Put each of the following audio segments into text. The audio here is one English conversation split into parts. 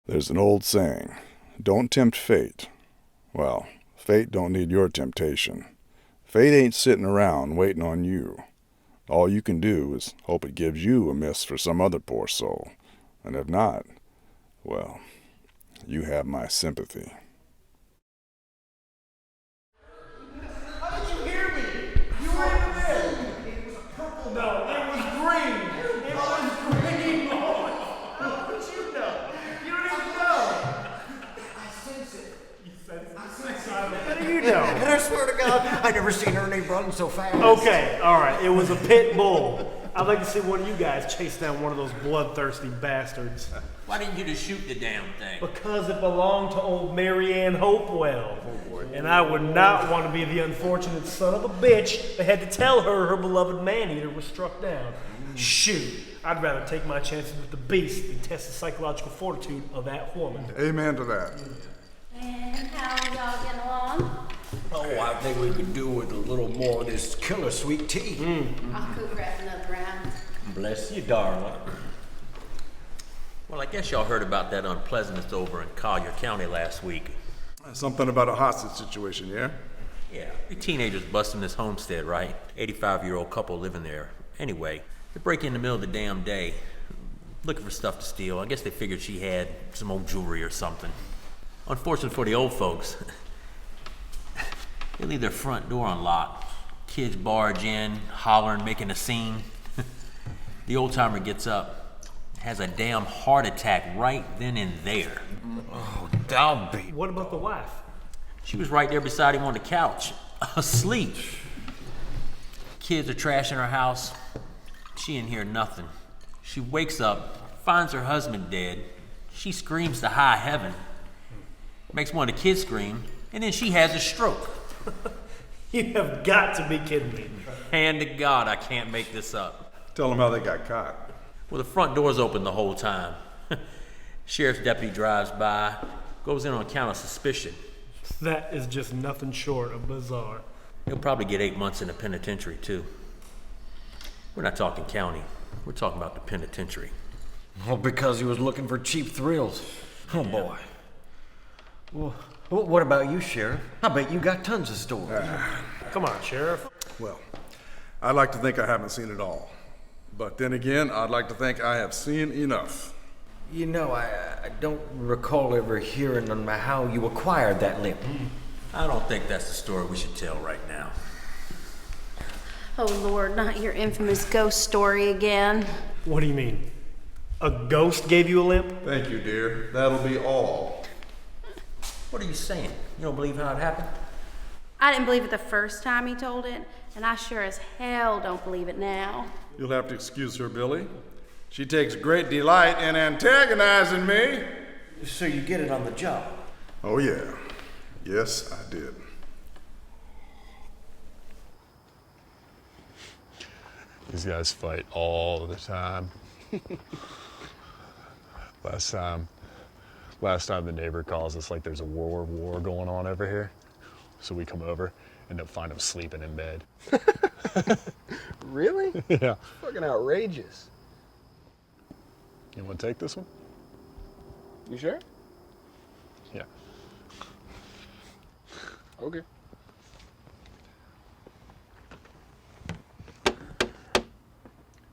There's an old saying, don't tempt fate. Well, fate don't need your temptation. Fate ain't sitting around waiting on you. All you can do is hope it gives you a miss for some other poor soul. And if not, well, you have my sympathy. How did you hear me? You were even there. It was purple. No, it was green. It was green. How would you know? You didn't know. I sense it. You sense it? I sense it. How do you know? And I swear to God, I never seen Ernie run so fast. Okay, all right. It was a pit bull. I'd like to see one of you guys chase down one of those bloodthirsty bastards. Why didn't you just shoot the damn thing? Because it belonged to old Mary Ann Hopewell. And I would not want to be the unfortunate son of a bitch that had to tell her beloved man-eater was struck down. Shoot, I'd rather take my chances with the beast than test the psychological fortitude of that woman. Amen to that. And how y'all getting along? Oh, I think we could do with a little more of this killer sweet tea. I'll go grab another round. Bless you, darling. Well, I guess y'all heard about that unpleasantness over in Collier County last week. Something about a hostage situation, yeah? Yeah, the teenagers busting this homestead, right? 85-year-old couple living there. Anyway, they break in the middle of the damn day, looking for stuff to steal. I guess they figured she had some old jewelry or something. Unfortunate for the old folks, they leave their front door unlocked. Kids barge in, hollering, making a scene. The old-timer gets up, has a damn heart attack right then and there. Oh, downbeat. What about the wife? She was right there beside him on the couch, asleep. Kids are trashing her house. She didn't hear nothing. She wakes up, finds her husband dead. She screams to high heaven, makes one of the kids scream, and then she has a stroke. You have got to be kidding me. Hand to God, I can't make this up. Tell them how they got caught. Well, the front door's open the whole time. Sheriff's deputy drives by, goes in on account of suspicion. That is just nothing short of bizarre. He'll probably get 8 months in the penitentiary, too. We're not talking county. We're talking about the penitentiary. Well, because he was looking for cheap thrills. Oh, boy. Well, what about you, Sheriff? I bet you got tons of stories. Come on, Sheriff. Well, I'd like to think I haven't seen it all. But then again, I'd like to think I have seen enough. You know, I don't recall ever hearing on how you acquired that limp. I don't think that's the story we should tell right now. Oh Lord, not your infamous ghost story again. What do you mean? A ghost gave you a limp? Thank you, dear. That'll be all. What are you saying? You don't believe how it happened? I didn't believe it the first time he told it, and I sure as hell don't believe it now. You'll have to excuse her, Billy. She takes great delight in antagonizing me. So you get it on the job? Oh, yeah. Yes, I did. These guys fight all the time. Last time the neighbor calls us like there's a war going on over here. So we come over and they'll find him sleeping in bed. Really? Yeah. Fucking outrageous. You want to take this one? You sure? Yeah. Okay.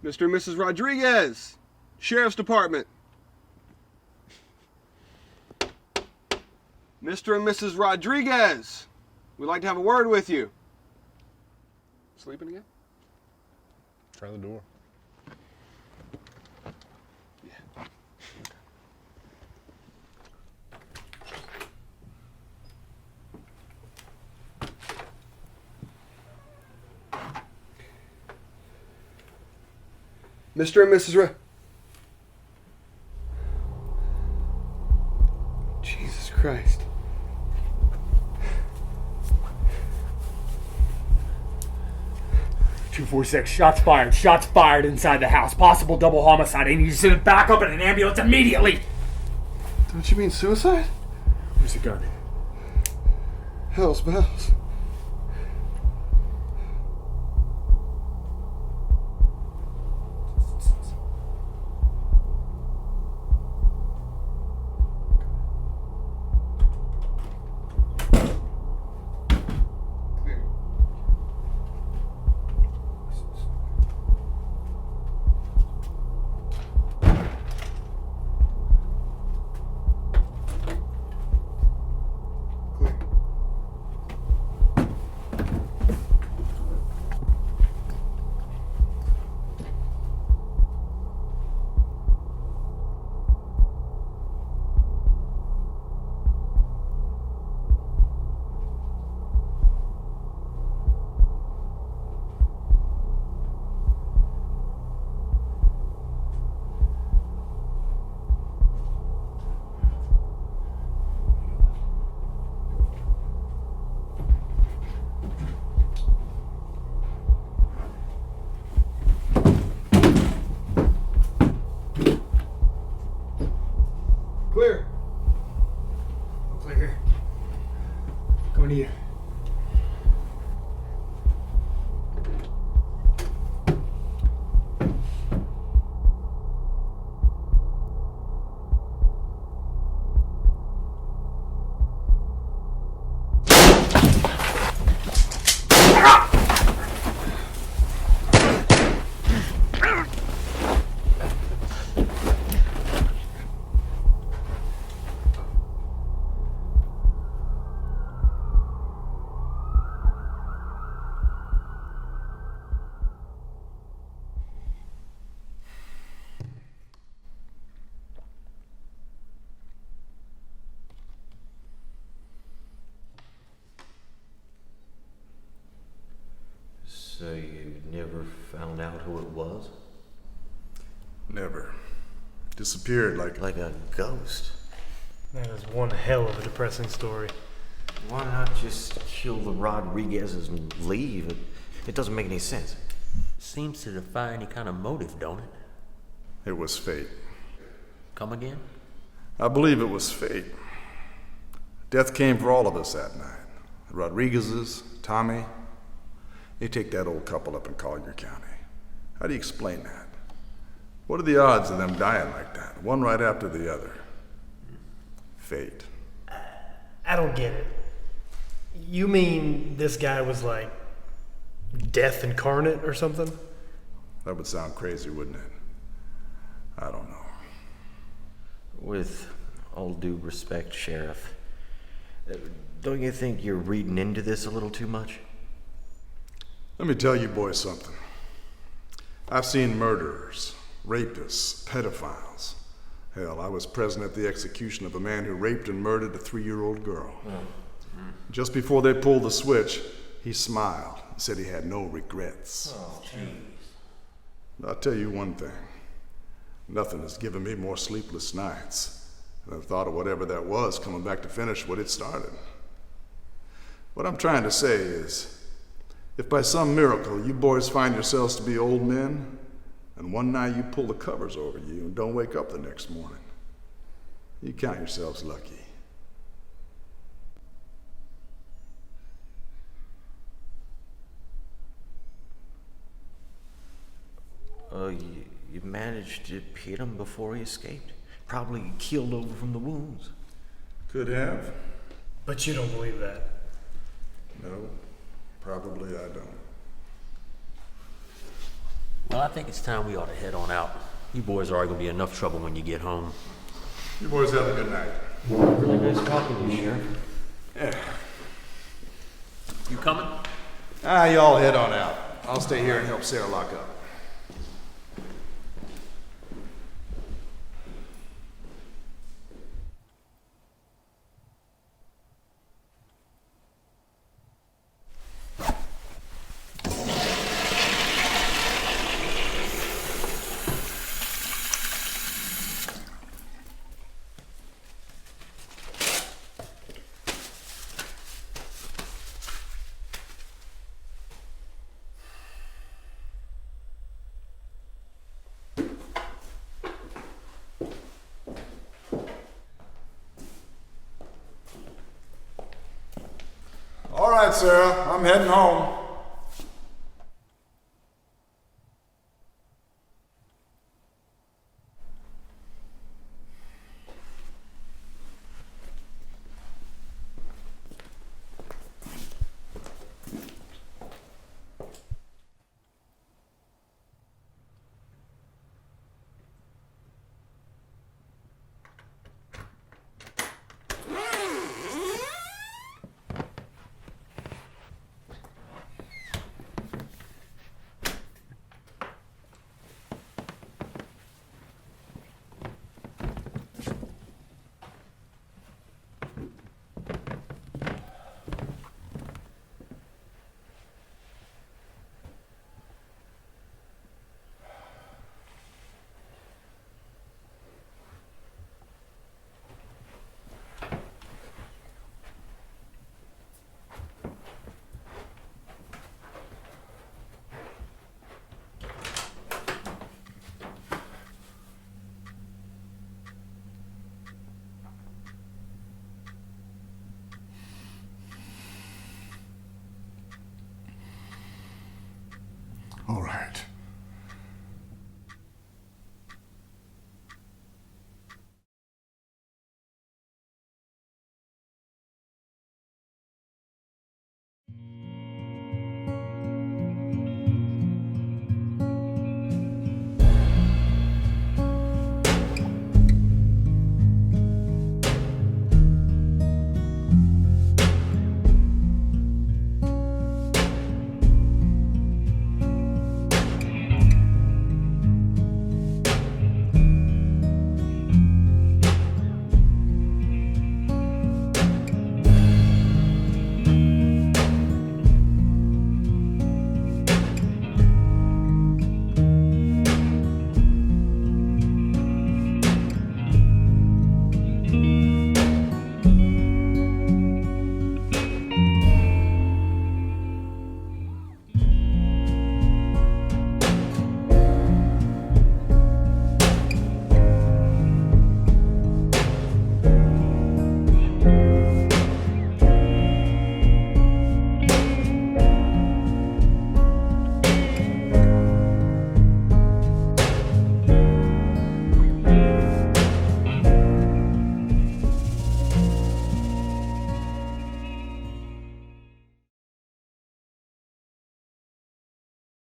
Mr. and Mrs. Rodriguez, Sheriff's Department. Mr. and Mrs. Rodriguez, we'd like to have a word with you. Sleeping again? Try the door. Yeah. Mr. and Mrs. Jesus Christ. Shots fired. Shots fired inside the house. Possible double homicide. I need you to send it back up in an ambulance immediately. Don't you mean suicide? Where's the gun? Hell's bells. So you never found out who it was? Never. Disappeared like a ghost. That is one hell of a depressing story. Why not just kill the Rodriguezes and leave? It doesn't make any sense. Seems to defy any kind of motive, don't it? It was fate. Come again? I believe it was fate. Death came for all of us that night. The Rodriguezes, Tommy. They take that old couple up in Collier County. How do you explain that? What are the odds of them dying like that, one right after the other? Fate. I don't get it. You mean this guy was like death incarnate or something? That would sound crazy, wouldn't it? I don't know. With all due respect, Sheriff, don't you think you're reading into this a little too much? Let me tell you boys something. I've seen murderers, rapists, pedophiles. Hell, I was present at the execution of a man who raped and murdered a 3-year-old girl. Just before they pulled the switch, he smiled and said he had no regrets. Oh, jeez. I'll tell you one thing. Nothing has given me more sleepless nights than the thought of whatever that was coming back to finish what it started. What I'm trying to say is, if by some miracle you boys find yourselves to be old men, and one night you pull the covers over you and don't wake up the next morning, you count yourselves lucky. You managed to hit him before he escaped. Probably keeled over from the wounds. Could have. But you don't believe that. No, probably I don't. Well, I think it's time we ought to head on out. You boys are already gonna be in enough trouble when you get home. You boys have a good night. Really nice talking to you, Sheriff. Yeah. You coming? Y'all head on out. I'll stay here and help Sarah lock up. All right, Sarah, I'm heading home.